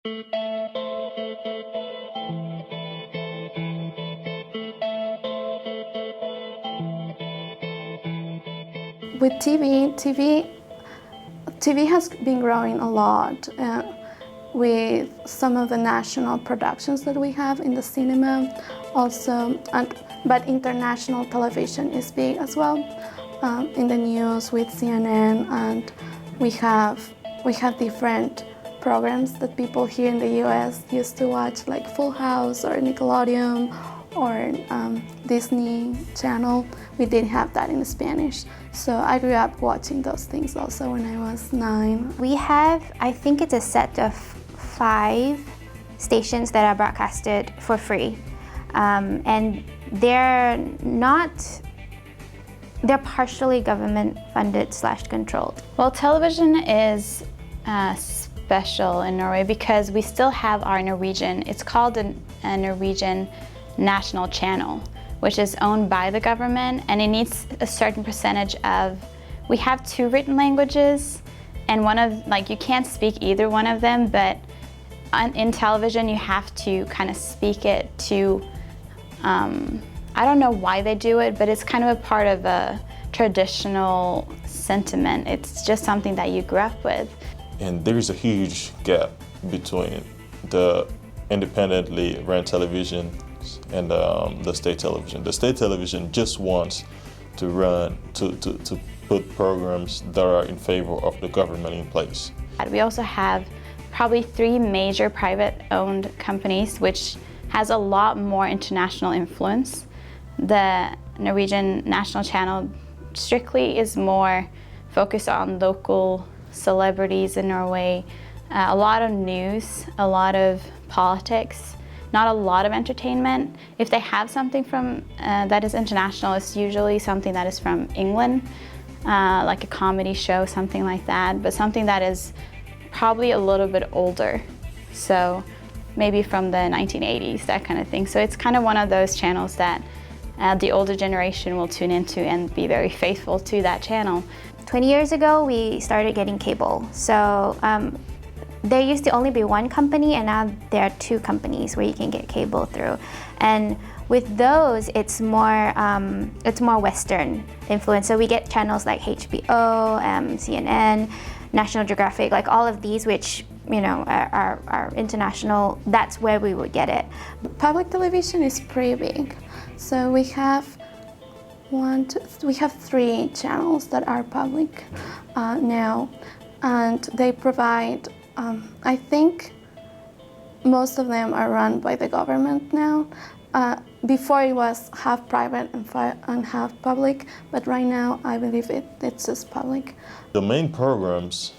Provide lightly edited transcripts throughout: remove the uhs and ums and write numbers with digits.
With TV has been growing a lot with some of the national productions that we have in the cinema also, but international television is big as well in the news with CNN, and we have different programs that people here in the US used to watch, like Full House or Nickelodeon or Disney Channel. We did have that in Spanish. So I grew up watching those things also when I was 9. We have, I think it's a set of 5 stations that are broadcasted for free. And they're partially government funded / controlled. Well, television is special in Norway because we still have our Norwegian. It's called a Norwegian national channel, which is owned by the government, and it needs a certain percentage of, we have 2 written languages, and you can't speak either one of them, but in television you have to kind of speak it to, I don't know why they do it, but it's kind of a part of a traditional sentiment. It's just something that you grew up with. And there is a huge gap between the independently run television and the state television. The state television just wants to put programs that are in favor of the government in place. We also have probably 3 major private-owned companies, which has a lot more international influence. The Norwegian National Channel strictly is more focused on local celebrities in Norway, a lot of news, a lot of politics, not a lot of entertainment. If they have something from that is international, it's usually something that is from England, like a comedy show, something like that, but something that is probably a little bit older. So maybe from the 1980s, that kind of thing. So it's kind of one of those channels that the older generation will tune into and be very faithful to that channel. 20 years ago, we started getting cable. So there used to only be one company, and now there are 2 companies where you can get cable through. And with those, it's more Western influence. So we get channels like HBO, CNN, National Geographic, like all of these, which are international. That's where we would get it. Public television is pretty big, so we have 3 channels that are public now, and they provide. I think most of them are run by the government now. Before it was half private and half public, but right now I believe it's just public. The main programs,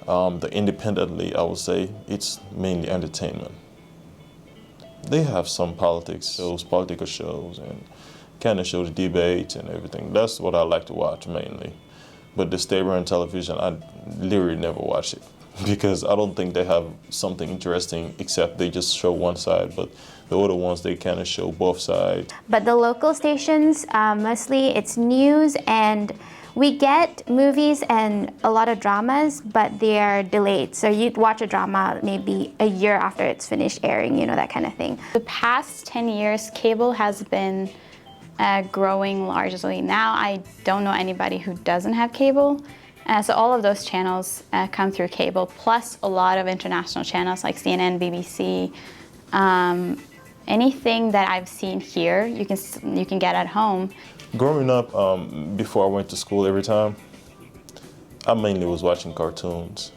the independently, I would say, it's mainly entertainment. They have some political shows, and kind of shows debates and everything. That's what I like to watch mainly. But the state-run television, I literally never watch it because I don't think they have something interesting except they just show one side. But the other ones, they kind of show both sides. But the local stations, mostly it's news, and we get movies and a lot of dramas, but they are delayed. So you'd watch a drama maybe a year after it's finished airing, that kind of thing. The past 10 years, cable has been growing largely. Now I don't know anybody who doesn't have cable. So all of those channels come through cable, plus a lot of international channels like CNN, BBC. Anything that I've seen here, you can get at home. Growing up, before I went to school every time, I mainly was watching cartoons.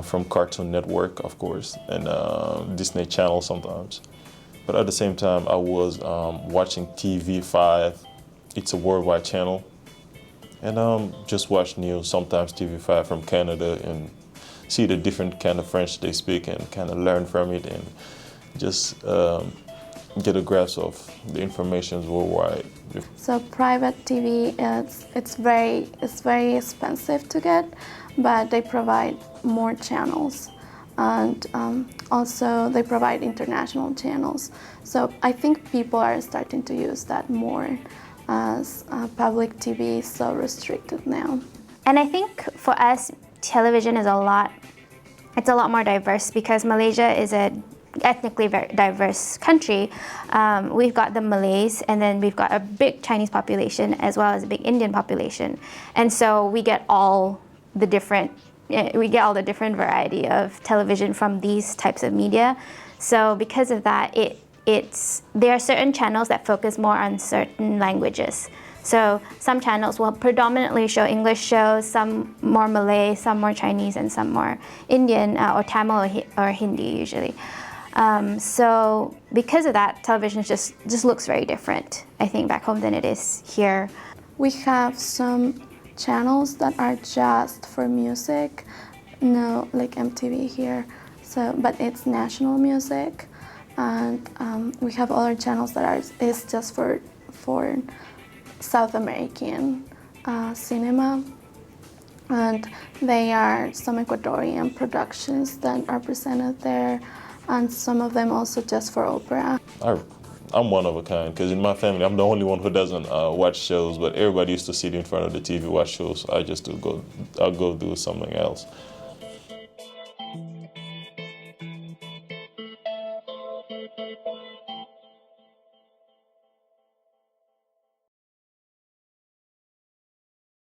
From Cartoon Network, of course, and Disney Channel sometimes. But at the same time, I was watching TV5. It's a worldwide channel. And just watch news, sometimes TV5 from Canada, and see the different kind of French they speak and kind of learn from it and just get a grasp of the information worldwide. So private TV, it's very expensive to get, but they provide more channels. And also they provide international channels. So I think people are starting to use that more, as public TV is so restricted now. And I think for us, television is a lot It's a lot more diverse because Malaysia is a ethnically very diverse country. We've got the Malays, and then we've got a big Chinese population as well as a big Indian population, and so we get all the different variety of television from these types of media. So because of that, there are certain channels that focus more on certain languages. So some channels will predominantly show English shows, some more Malay, some more Chinese, and some more Indian or Tamil or Hindi usually. So because of that, television just looks very different, I think, back home than it is here. We have some channels that are just for music, no, like MTV here. So, but it's national music, and we have other channels that is just for South American cinema, and they are some Ecuadorian productions that are presented there, and some of them also just for opera. I'm one of a kind, because in my family, I'm the only one who doesn't watch shows, but everybody used to sit in front of the TV, watch shows. I'll go do something else.